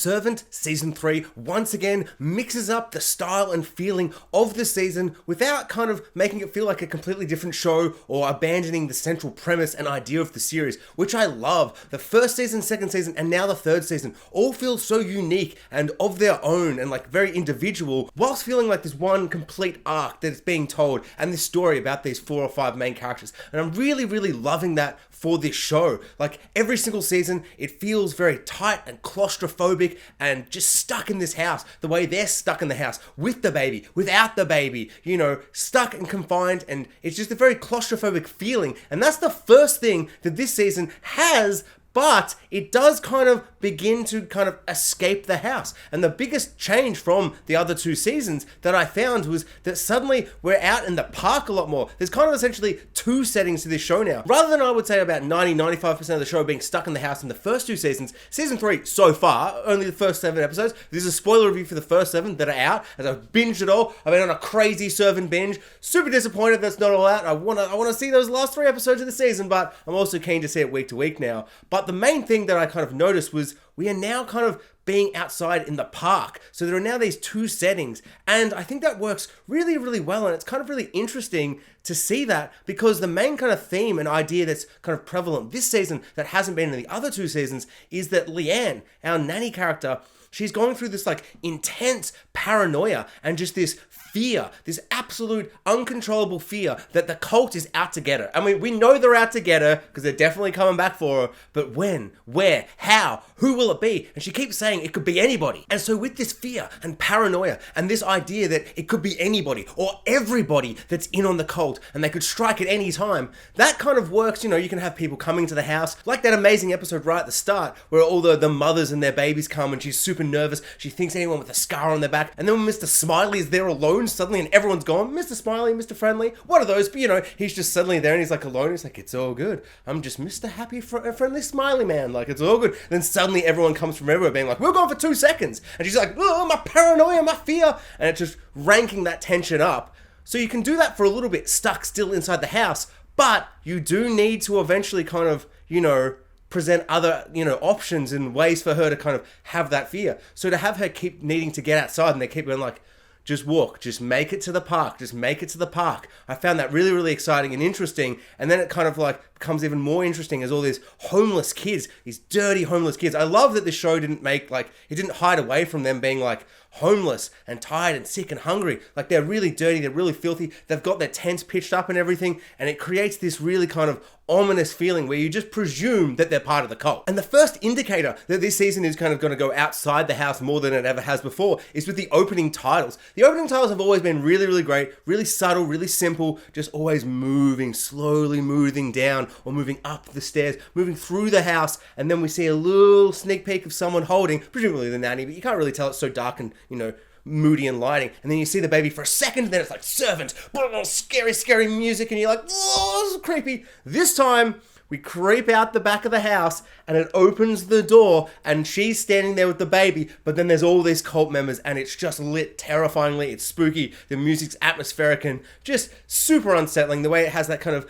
Servant Season 3 once again mixes up the style and feeling of the season without kind of making it feel like a completely different show or abandoning the central premise and idea of the series, which I love. The first season, second season, and now the third season all feel so unique and of their own and like very individual, whilst feeling like there's one complete arc that is being told and this story about these 4 or 5 main characters. And I'm really, really loving that for this show. Like every single season, it feels very tight and claustrophobic and just stuck in this house, the way they're stuck in the house with the baby, without the baby, you know, stuck and confined, and it's just a very claustrophobic feeling. And that's the first thing that this season has, but it does kind of begin to kind of escape the house. And the biggest change from the other 2 seasons that I found was that suddenly we're out in the park a lot more. There's kind of essentially 2 settings to this show now. Rather than I would say about 90-95% of the show being stuck in the house in the first 2 seasons, season 3 so far, only the first 7 episodes. This is a spoiler review for the first 7 that are out, as I've binged it all. I've been on a crazy Servant binge. Super disappointed that's not all out. I want to see those last 3 episodes of the season, but I'm also keen to see it week to week now. But the main thing that I kind of noticed was we are now kind of being outside in the park. So there are now these 2 settings, and I think that works really, really well, and it's kind of really interesting to see that, because the main kind of theme and idea that's kind of prevalent this season that hasn't been in the other 2 seasons is that Leanne, our nanny character, she's going through this like intense paranoia and just this fear, this absolute uncontrollable fear that the cult is out to get her. I mean, we know they're out to get her because they're definitely coming back for her, but when, where, how, who will it be? And she keeps saying it could be anybody. And so with this fear and paranoia and this idea that it could be anybody or everybody that's in on the cult and they could strike at any time, that kind of works. You know, you can have people coming to the house, like that amazing episode right at the start where all the mothers and their babies come and she's super nervous. She thinks anyone with a scar on their back. And then when Mr. Smiley is there alone suddenly and everyone's gone, Mr. Smiley, Mr. Friendly, what are those? But you know, he's just suddenly there and he's like alone. He's like, it's all good. I'm just Mr. Happy, Friendly Smiley Man. Like, it's all good. And then suddenly everyone comes from everywhere being like, we're gone for 2 seconds. And she's like, oh, my paranoia, my fear. And it's just ranking that tension up. So you can do that for a little bit, stuck still inside the house, but you do need to eventually kind of, you know, present other, you know, options and ways for her to kind of have that fear. So to have her keep needing to get outside and they keep going like, just walk, just make it to the park, just make it to the park. I found that really, really exciting and interesting. And then it kind of like becomes even more interesting as all these homeless kids, these dirty homeless kids. I love that the show didn't make like, it didn't hide away from them being like homeless and tired and sick and hungry. Like they're really dirty, they're really filthy. They've got their tents pitched up and everything. And it creates this really kind of ominous feeling where you just presume that they're part of the cult. And the first indicator that this season is kind of going to go outside the house more than it ever has before is with the opening titles. The opening titles have always been really, really great, really subtle, really simple, just always moving, slowly moving down or moving up the stairs, moving through the house, and then we see a little sneak peek of someone holding, presumably the nanny, but you can't really tell, it's so dark and, you know, moody and lighting, and then you see the baby for a second, and then it's like servant, scary, scary music, and you're like, whoa, this is creepy. This time, we creep out the back of the house, and it opens the door, and she's standing there with the baby, but then there's all these cult members, and it's just lit terrifyingly, it's spooky, the music's atmospheric, and just super unsettling, the way it has that kind of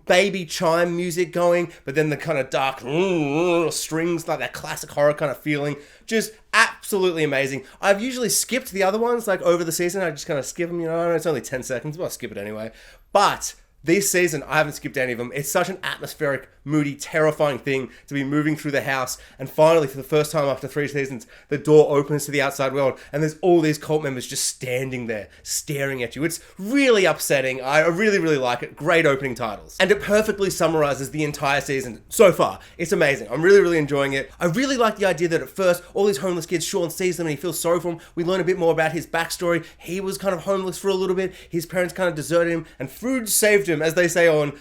baby chime music going, but then the kind of dark strings, like that classic horror kind of feeling, just absolutely amazing. I've usually skipped the other ones, like over the season, I just kind of skip them, you know, it's only 10 seconds, but I'll skip it anyway. But this season, I haven't skipped any of them. It's such an atmospheric, moody, terrifying thing to be moving through the house. And finally, for the first time after 3 seasons, the door opens to the outside world. And there's all these cult members just standing there, staring at you. It's really upsetting. I really, really like it. Great opening titles. And it perfectly summarizes the entire season so far. It's amazing. I'm really, really enjoying it. I really like the idea that at first, all these homeless kids, Sean sees them and he feels sorry for them. We learn a bit more about his backstory. He was kind of homeless for a little bit. His parents kind of deserted him. And food saved him, as they say on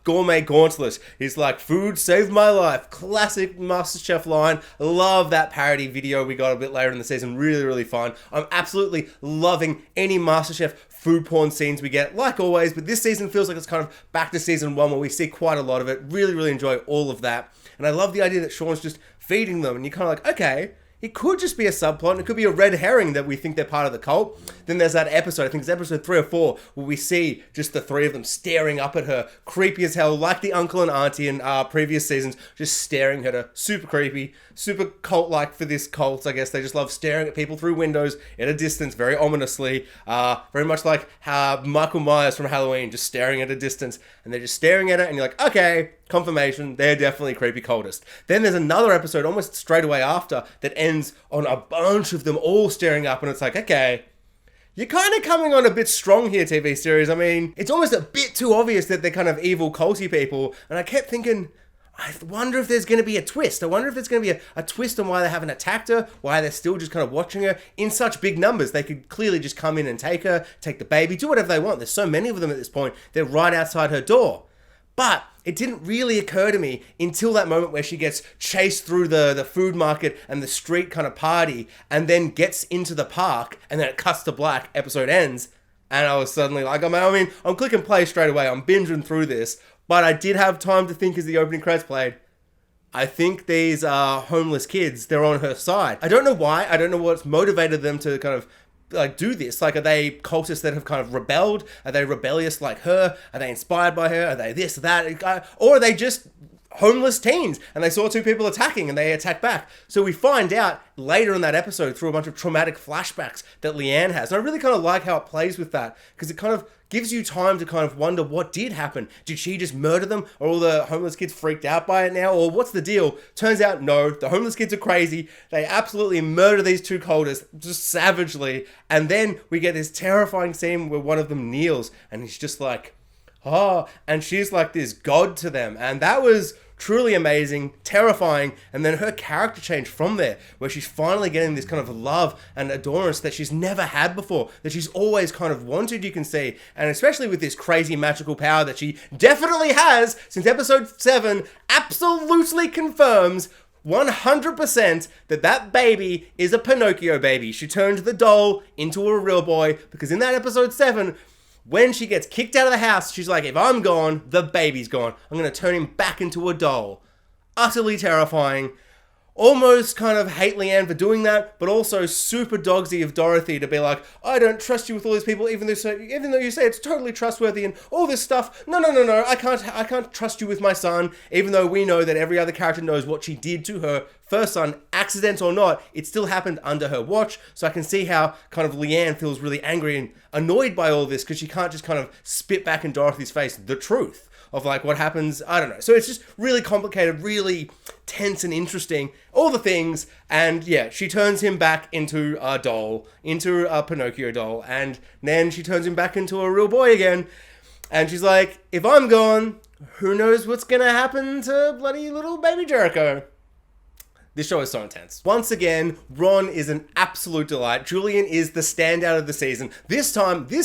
Gourmet Gauntlet. He's like, food saved my life. Classic MasterChef line. Love that parody video we got a bit later in the season. Really, really fun. I'm absolutely loving any MasterChef food porn scenes we get, like always, but this season feels like it's kind of back to season 1 where we see quite a lot of it. Really, really enjoy all of that. And I love the idea that Sean's just feeding them, and you're kind of like, okay, it could just be a subplot, and it could be a red herring that we think they're part of the cult. Then there's that episode, I think it's episode 3 or 4, where we see just the three of them staring up at her, creepy as hell, like the uncle and auntie in previous seasons, just staring at her. Super creepy, super cult-like for this cult, I guess. They just love staring at people through windows at a distance, very ominously. Very much like how Michael Myers from Halloween, just staring at a distance, and they're just staring at it, and you're like, okay, confirmation, they're definitely creepy cultists. Then there's another episode almost straight away after that ends on a bunch of them all staring up, and it's like, okay, you're kind of coming on a bit strong here, TV series. I mean, it's almost a bit too obvious that they're kind of evil culty people, and I kept thinking, I wonder if there's going to be a twist. I wonder if there's going to be a twist on why they haven't attacked her, why they're still just kind of watching her in such big numbers. They could clearly just come in and take her, take the baby, do whatever they want. There's so many of them at this point. They're right outside her door. But it didn't really occur to me until that moment where she gets chased through the food market and the street kind of party, and then gets into the park, and then it cuts to black, episode ends, and I was suddenly like, I'm clicking play straight away, I'm binging through this, but I did have time to think as the opening credits played. I think these homeless kids, they're on her side. I don't know why, I don't know what's motivated them to kind of do this. Like, are they cultists that have kind of rebelled? Are they rebellious like her? Are they inspired by her? Are they this, that? Or are they just homeless teens and they saw two people attacking and they attack back? So we find out later in that episode through a bunch of traumatic flashbacks that Leanne has. And I really kind of like how it plays with that, because it kind of gives you time to kind of wonder what did happen. Did she just murder them? Are all the homeless kids freaked out by it now? Or what's the deal? Turns out, no, the homeless kids are crazy. They absolutely murder these two cultists just savagely. And then we get this terrifying scene where one of them kneels and he's just like, oh, and she's like this god to them. And that was truly amazing, terrifying, and then her character change from there, where she's finally getting this kind of love and adorance that she's never had before, that she's always kind of wanted, you can see, and especially with this crazy magical power that she definitely has, since episode 7 absolutely confirms 100% that baby is a Pinocchio baby. She turned the doll into a real boy, because in that episode 7, when she gets kicked out of the house, she's like, if I'm gone, the baby's gone. I'm going to turn him back into a doll. Utterly terrifying. Almost kind of hate Leanne for doing that, but also super dogsy of Dorothy to be like, I don't trust you with all these people, even though you say it's totally trustworthy and all this stuff. No, I can't trust you with my son, even though we know that every other character knows what she did to her first son, accident or not, it still happened under her watch. So I can see how kind of Leanne feels really angry and annoyed by all this, because she can't just kind of spit back in Dorothy's face the truth of like what happens. I don't know. So it's just really complicated, really tense and interesting, all the things. And yeah, she turns him back into a doll, into a Pinocchio doll, and then she turns him back into a real boy again. And she's like, if I'm gone, who knows what's gonna happen to bloody little baby Jericho. This show is so intense. Once again, Ron is an absolute delight. Julian is the standout of the season. This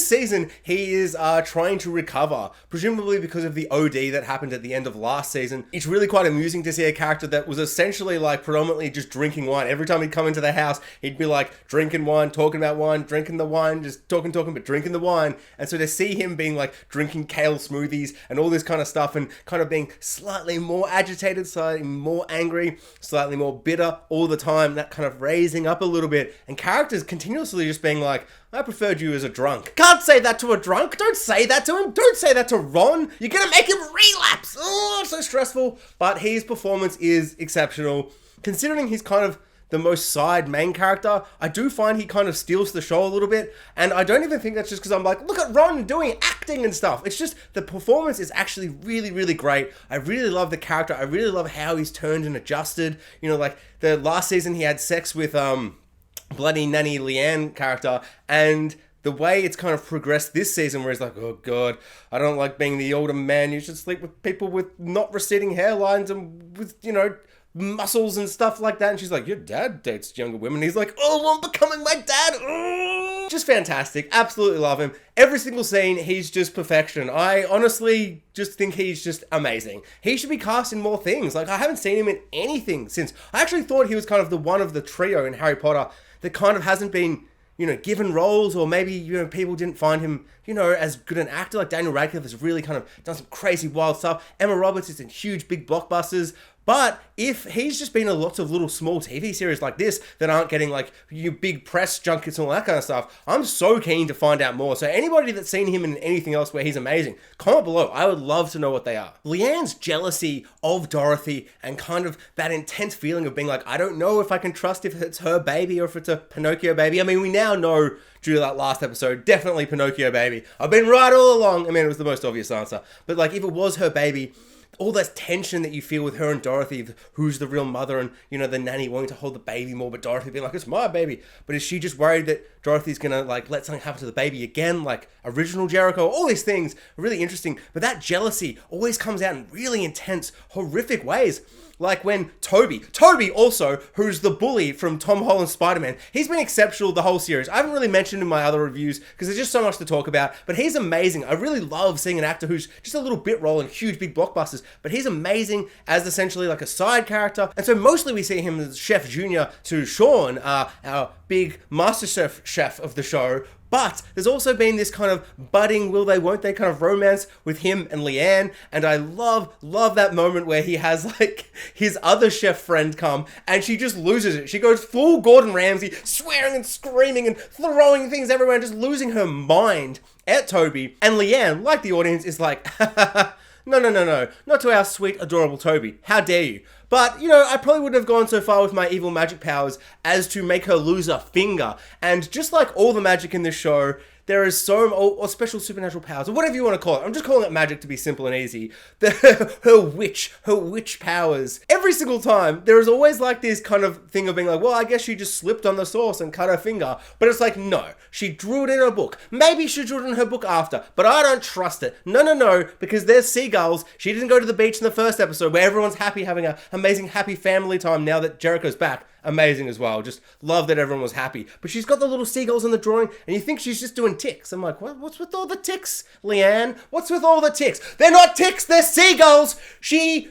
season, he is trying to recover, presumably because of the OD that happened at the end of last season. It's really quite amusing to see a character that was essentially like predominantly just drinking wine. Every time he'd come into the house, he'd be like drinking wine, talking about wine, drinking the wine, just talking, but drinking the wine. And so to see him being like drinking kale smoothies and all this kind of stuff, and kind of being slightly more agitated, slightly more angry, slightly more bitter all the time, that kind of raising up a little bit, and characters continuously just being like, I preferred you as a drunk. Can't say that to a drunk. Don't say that to him. Don't say that to Ron. You're gonna make him relapse. Oh, so stressful. But his performance is exceptional. Considering he's kind of the most side main character, I do find he kind of steals the show a little bit, and I don't even think that's just because I'm like, look at Ron doing acting and stuff. It's just the performance is actually really, really great. I really love the character. I really love how he's turned and adjusted. You know, like the last season he had sex with bloody nanny Leanne character, and the way it's kind of progressed this season, where he's like, oh god, I don't like being the older man. You should sleep with people with not receding hairlines and with, you know, muscles and stuff like that. And she's like, your dad dates younger women. He's like, oh, I'm becoming my dad. Oh. Just fantastic. Absolutely love him. Every single scene, he's just perfection. I honestly just think he's just amazing. He should be cast in more things. Like, I haven't seen him in anything since. I actually thought he was kind of the one of the trio in Harry Potter that kind of hasn't been, you know, given roles, or maybe, you know, people didn't find him, you know, as good an actor. Like Daniel Radcliffe has really kind of done some crazy wild stuff. Emma Roberts is in huge big blockbusters, But if he's just been in lots of little small TV series like this that aren't getting like you big press junkets and all that kind of stuff, I'm so keen to find out more. So anybody that's seen him in anything else where he's amazing, comment below. I would love to know what they are. Leanne's jealousy of Dorothy and kind of that intense feeling of being like, I don't know if I can trust if it's her baby or if it's a Pinocchio baby. I mean, we now know due to that last episode, definitely Pinocchio baby. I've been right all along. I mean, it was the most obvious answer. But like, if it was her baby, all that tension that you feel with her and Dorothy, who's the real mother, and, you know, the nanny wanting to hold the baby more, but Dorothy being like, it's my baby. But is she just worried that Dorothy's gonna, like, let something happen to the baby again, like original Jericho? All these things are really interesting. But that jealousy always comes out in really intense, horrific ways. Like when Toby also, who's the bully from Tom Holland's Spider-Man, he's been exceptional the whole series. I haven't really mentioned in my other reviews because there's just so much to talk about, but he's amazing. I really love seeing an actor who's just a little bit role in huge, big blockbusters, but he's amazing as essentially like a side character. And so mostly we see him as Chef Junior to Sean, our big master chef of the show. But there's also been this kind of budding will they won't they kind of romance with him and Leanne, and I love that moment where he has like his other chef friend come and she just loses it. She goes full Gordon Ramsay, swearing and screaming and throwing things everywhere and just losing her mind at Toby. And Leanne, like the audience, is like, no, not to our sweet, adorable Toby. How dare you? But, you know, I probably wouldn't have gone so far with my evil magic powers as to make her lose a finger. And just like all the magic in this show, there is or special supernatural powers, or whatever you want to call it. I'm just calling it magic to be simple and easy. Her witch powers. Every single time, there is always like this kind of thing of being like, well, I guess she just slipped on the sauce and cut her finger. But it's like, no, she drew it in her book. Maybe she drew it in her book after, but I don't trust it. No, because there's seagulls. She didn't go to the beach in the first episode where everyone's happy, having an amazing happy family time now that Jericho's back. Amazing as well. Just love that everyone was happy. But she's got the little seagulls in the drawing, and you think she's just doing ticks. I'm like, what's with all the ticks, Leanne? What's with all the ticks? They're not ticks, they're seagulls! She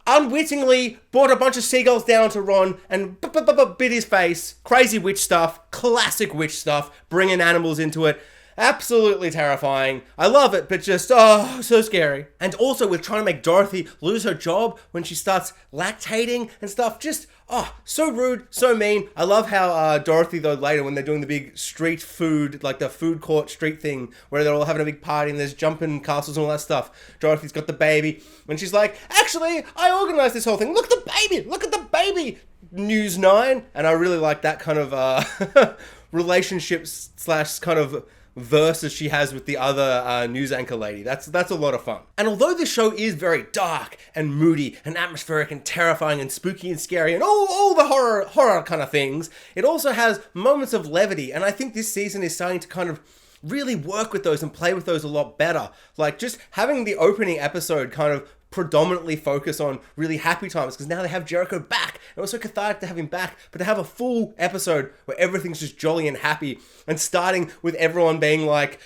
unwittingly brought a bunch of seagulls down to Ron and bit his face. Crazy witch stuff. Classic witch stuff. Bringing animals into it. Absolutely terrifying. I love it, but just, oh, so scary. And also with trying to make Dorothy lose her job when she starts lactating and stuff. Just, oh, so rude, so mean. I love how Dorothy, though, later when they're doing the big street food, like the food court street thing, where they're all having a big party and there's jumping castles and all that stuff. Dorothy's got the baby, and she's like, actually, I organized this whole thing. Look at the baby, News 9. And I really like that kind of relationships / kind of versus she has with the other news anchor lady. That's a lot of fun. And although this show is very dark and moody and atmospheric and terrifying and spooky and scary and all the horror kind of things, it also has moments of levity. And I think this season is starting to kind of really work with those and play with those a lot better. Like just having the opening episode kind of predominantly focus on really happy times because now they have Jericho back. It was so cathartic to have him back, but to have a full episode where everything's just jolly and happy and starting with everyone being like,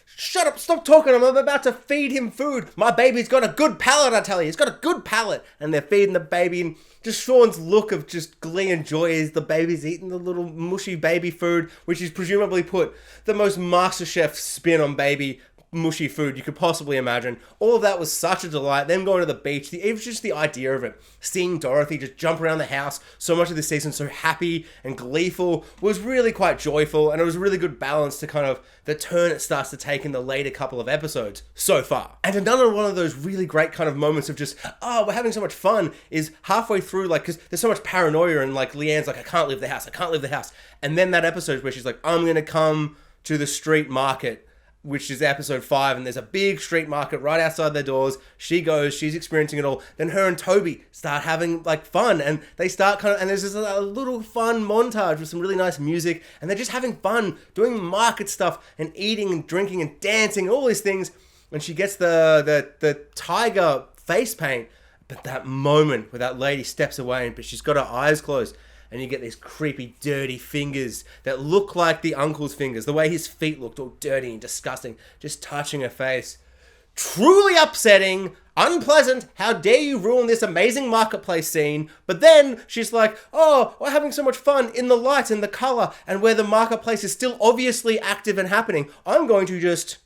shut up, stop talking, I'm about to feed him food. My baby's got a good palate, I tell you. He's got a good palate. And they're feeding the baby, and just Sean's look of just glee and joy as the baby's eating the little mushy baby food, which is presumably put the most MasterChef spin on baby mushy food you could possibly imagine. All of that was such a delight. Them going to the beach, it was just the idea of it. Seeing Dorothy just jump around the house, so much of this season so happy and gleeful, was really quite joyful, and it was a really good balance to kind of the turn it starts to take in the later couple of episodes so far. And another one of those really great kind of moments of just, oh, we're having so much fun, is halfway through, like, because there's so much paranoia and like Leanne's like, I can't leave the house. And then that episode where she's like, I'm gonna come to the street market, which is episode 5, and there's a big street market right outside their doors. She goes, she's experiencing it all. Then her and Toby start having like fun, and they start kind of, and there's this a little fun montage with some really nice music, and they're just having fun doing market stuff and eating and drinking and dancing and all these things. And she gets the tiger face paint, but that moment where that lady steps away, but she's got her eyes closed, and you get these creepy, dirty fingers that look like the uncle's fingers. The way his feet looked, all dirty and disgusting, just touching her face. Truly upsetting, unpleasant. How dare you ruin this amazing marketplace scene? But then she's like, oh, we're having so much fun in the light and the color, and where the marketplace is still obviously active and happening. I'm going to just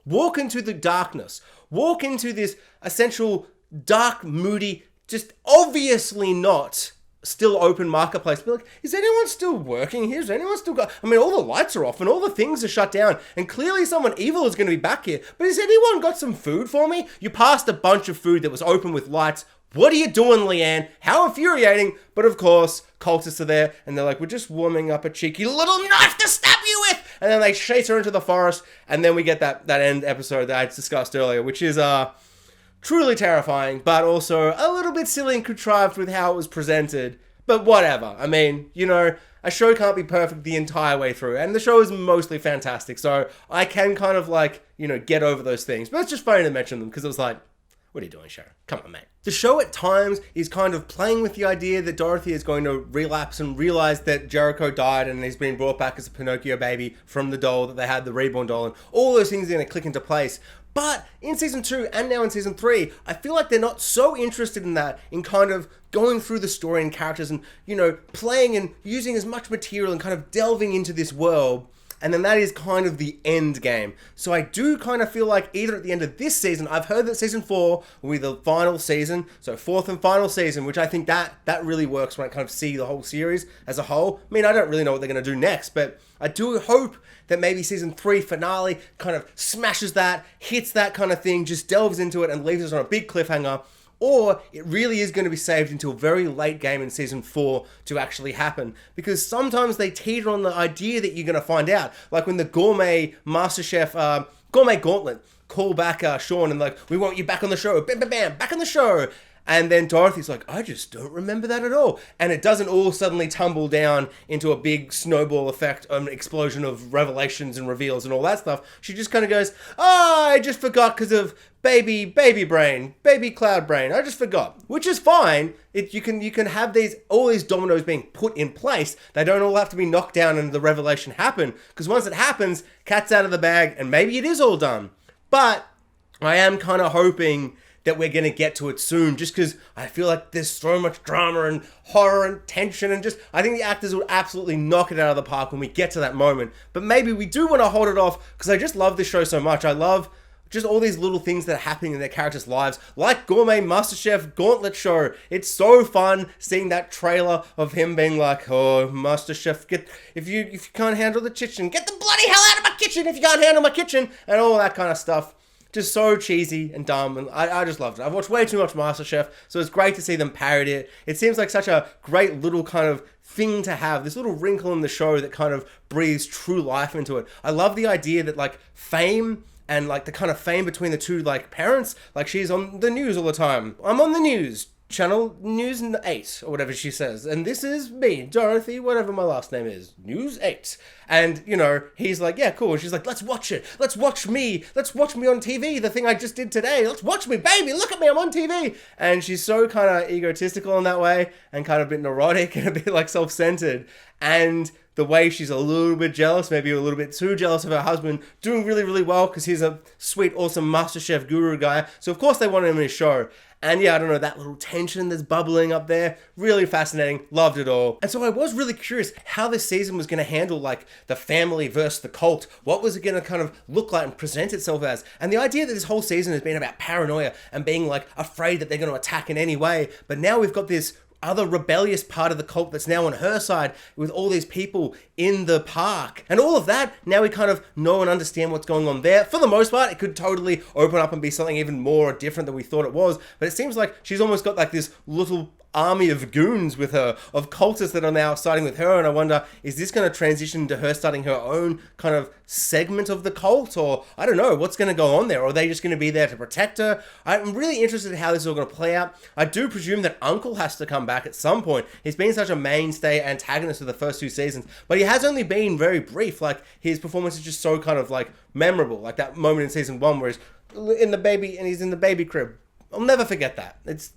walk into the darkness. Walk into this essential dark, moody, just obviously not still open marketplace. Be like, is anyone still working here? Is anyone still got... I mean, all the lights are off and all the things are shut down. And clearly someone evil is going to be back here. But has anyone got some food for me? You passed a bunch of food that was open with lights. What are you doing, Leanne? How infuriating. But of course, cultists are there and they're like, we're just warming up a cheeky little knife to stab you with. And then they chase her into the forest. And then we get that end episode that I discussed earlier, which is truly terrifying, but also a little bit silly and contrived with how it was presented. But whatever. I mean, you know, a show can't be perfect the entire way through. And the show is mostly fantastic. So I can kind of like, you know, get over those things. But it's just funny to mention them because it was like, what are you doing, Sharon? Come on, mate. The show at times is kind of playing with the idea that Dorothy is going to relapse and realize that Jericho died and he's been brought back as a Pinocchio baby from the doll that they had, the reborn doll, and all those things are going to click into place. But in season 2 and now in season 3, I feel like they're not so interested in that, in kind of going through the story and characters and, you know, playing and using as much material and kind of delving into this world. And then that is kind of the end game. So I do kind of feel like either at the end of this season, I've heard that season 4 will be the final season. So 4th and final season, which I think that really works when I kind of see the whole series as a whole. I mean, I don't really know what they're going to do next, but I do hope that maybe season 3 finale kind of smashes that, hits that kind of thing, just delves into it and leaves us on a big cliffhanger. Or it really is going to be saved until a very late game in season 4 to actually happen. Because sometimes they teeter on the idea that you're going to find out. Like when the Gourmet MasterChef, Gourmet Gauntlet call back Sean and like, we want you back on the show. Bam, bam, bam, back on the show. And then Dorothy's like, I just don't remember that at all. And it doesn't all suddenly tumble down into a big snowball effect, an explosion of revelations and reveals and all that stuff. She just kind of goes, oh, I just forgot because of baby brain, baby cloud brain. I just forgot, which is fine. You can have all these dominoes being put in place. They don't all have to be knocked down and the revelation happen. Because once it happens, cat's out of the bag and maybe it is all done. But I am kind of hoping that we're going to get to it soon, just because I feel like there's so much drama and horror and tension and just, I think the actors will absolutely knock it out of the park when we get to that moment. But maybe we do want to hold it off, because I just love this show so much. I love just all these little things that are happening in their characters' lives, like Gourmet MasterChef Gauntlet Show. It's so fun seeing that trailer of him being like, oh, MasterChef, if you can't handle the kitchen, get the bloody hell out of my kitchen if you can't handle my kitchen, and all that kind of stuff. Just so cheesy and dumb, and I just loved it. I've watched way too much MasterChef, so it's great to see them parody it. It seems like such a great little kind of thing to have, this little wrinkle in the show that kind of breathes true life into it. I love the idea that like fame and like the kind of fame between the two like parents, like she's on the news all the time. I'm on the news. Channel News 8, or whatever she says. And this is me, Dorothy, whatever my last name is. News 8. And, you know, he's like, yeah, cool. She's like, let's watch it. Let's watch me. Let's watch me on TV, the thing I just did today. Let's watch me, baby. Look at me, I'm on TV. And she's so kind of egotistical in that way, and kind of a bit neurotic and a bit like self-centered. And the way she's a little bit jealous, maybe a little bit too jealous of her husband, doing really, really well because he's a sweet, awesome MasterChef guru guy. So, of course, they want him in his show. And yeah, I don't know, that little tension that's bubbling up there, really fascinating, loved it all. And so I was really curious how this season was going to handle like the family versus the cult. What was it going to kind of look like and present itself as? And the idea that this whole season has been about paranoia and being like afraid that they're going to attack in any way. But now we've got this other rebellious part of the cult that's now on her side with all these people in the park. And all of that, now we kind of know and understand what's going on there. For the most part, it could totally open up and be something even more different than we thought it was. But it seems like she's almost got like this little army of goons with her, of cultists that are now siding with her. And I wonder, is this going to transition to her starting her own kind of segment of the cult? Or I don't know, what's going to go on there? Or are they just going to be there to protect her? I'm really interested in how this is all going to play out. I do presume that Uncle has to come back at some point. He's been such a mainstay antagonist of the first 2 seasons, but he has only been very brief. Like, his performance is just so kind of like memorable. Like that moment in season 1 where he's in the baby crib. I'll never forget that. It's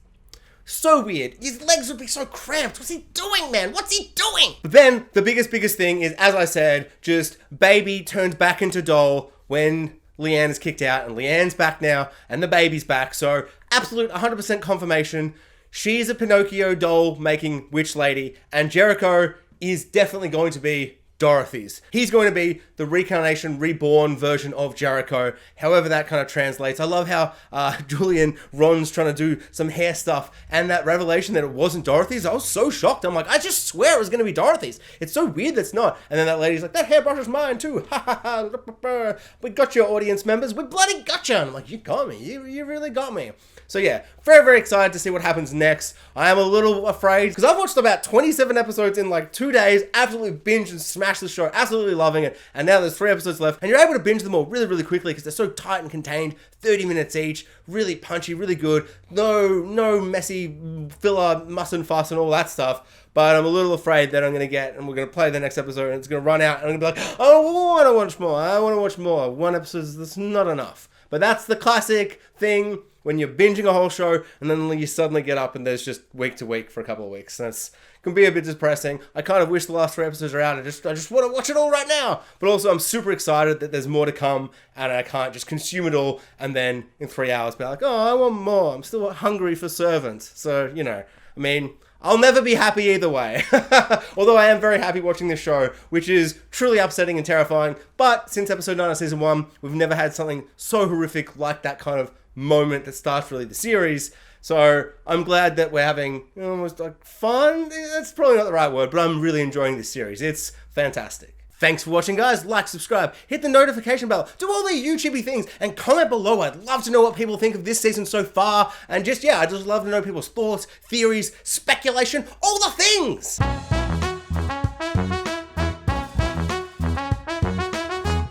so weird. His legs would be so cramped. What's he doing, man? What's he doing? But then the biggest thing is, as I said, just baby turns back into doll when Leanne is kicked out, and Leanne's back now, and the baby's back. So absolute 100% confirmation. She's a Pinocchio doll making witch lady, and Jericho is definitely going to be Dorothy's. He's going to be the reincarnation, reborn version of Jericho, however that kind of translates. I love how Julian, Ron's trying to do some hair stuff, and that revelation that it wasn't Dorothy's, I was so shocked. I'm like, I just swear it was going to be Dorothy's. It's so weird that's not. And then that lady's like, that hairbrush is mine too. Ha ha ha. We got you, audience members. We bloody got you. And I'm like, you got me. You really got me. So yeah, very, very excited to see what happens next. I am a little afraid because I've watched about 27 episodes in like 2 days, absolutely binge and smash the show, absolutely loving it. And now there's 3 episodes left and you're able to binge them all really, really quickly because they're so tight and contained, 30 minutes each, really punchy, really good. No messy filler, muss and fuss and all that stuff. But I'm a little afraid that I'm going to get, and we're going to play the next episode and it's going to run out and I'm going to be like, oh, I want to watch more. I want to watch more. 1 episode, that's not enough. But that's the classic thing when you're binging a whole show and then you suddenly get up and there's just week to week for a couple of weeks. That's can be a bit depressing. I kind of wish the last 3 episodes are out. I just want to watch it all right now. But also I'm super excited that there's more to come and I can't just consume it all and then in 3 hours be like, oh, I want more. I'm still hungry for Servant. So, you know, I mean, I'll never be happy either way. Although I am very happy watching this show, which is truly upsetting and terrifying. But since episode 9 of season 1, we've never had something so horrific like that kind of moment that starts really the series. So I'm glad that we're having almost like fun. That's probably not the right word, but I'm really enjoying this series. It's fantastic. Thanks for watching, guys. Like, subscribe, hit the notification bell, do all the YouTubey things, and comment below. I'd love to know what people think of this season so far. And just, yeah, I just love to know people's thoughts, theories, speculation, all the things.